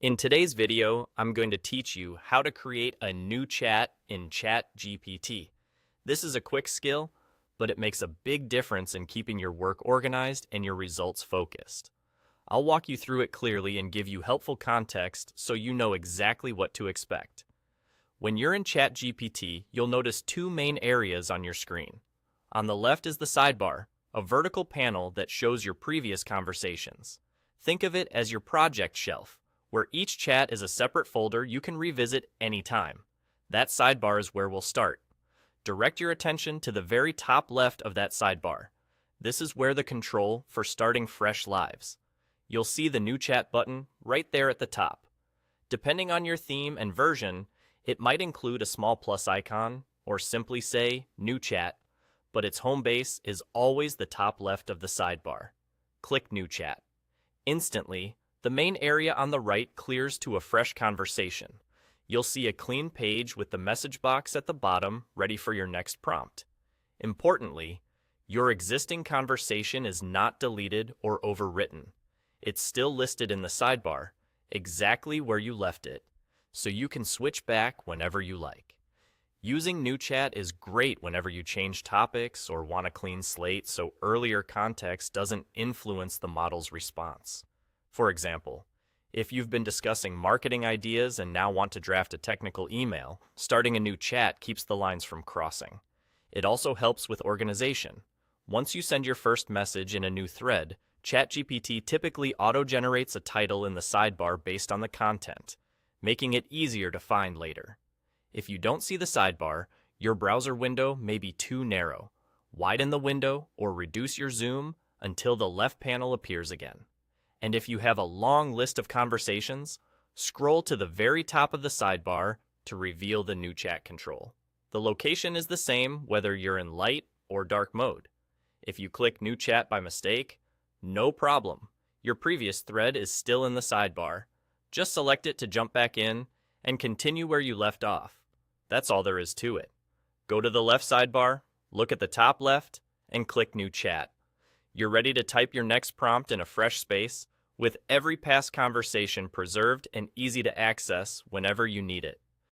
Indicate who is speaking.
Speaker 1: In today's video, I'm going to teach you how to create a new chat in ChatGPT. This is a quick skill, but it makes a big difference in keeping your work organized and your results focused. I'll walk you through it clearly and give you helpful context so you know exactly what to expect. When you're in ChatGPT, you'll notice two main areas on your screen. On the left is the sidebar, a vertical panel that shows your previous conversations. Think of it as your project shelf, where each chat is a separate folder you can revisit anytime. That sidebar is where we'll start. Direct your attention to the very top left of that sidebar. This is where the control for starting fresh lives. You'll see the new chat button right there at the top. Depending on your theme and version, it might include a small plus icon or simply say New Chat, but its home base is always the top left of the sidebar. Click New Chat. Instantly, the main area on the right clears to a fresh conversation. You'll see a clean page with the message box at the bottom ready for your next prompt. Importantly, your existing conversation is not deleted or overwritten. It's still listed in the sidebar, exactly where you left it, so you can switch back whenever you like. Using New Chat is great whenever you change topics or want a clean slate so earlier context doesn't influence the model's response. For example, if you've been discussing marketing ideas and now want to draft a technical email, starting a new chat keeps the lines from crossing. It also helps with organization. Once you send your first message in a new thread, ChatGPT typically auto-generates a title in the sidebar based on the content, making it easier to find later. If you don't see the sidebar, your browser window may be too narrow. Widen the window or reduce your zoom until the left panel appears again. And if you have a long list of conversations, scroll to the very top of the sidebar to reveal the new chat control. The location is the same whether you're in light or dark mode. If you click New Chat by mistake, no problem. Your previous thread is still in the sidebar. Just select it to jump back in and continue where you left off. That's all there is to it. Go to the left sidebar, look at the top left, and click New Chat. You're ready to type your next prompt in a fresh space, with every past conversation preserved and easy to access whenever you need it.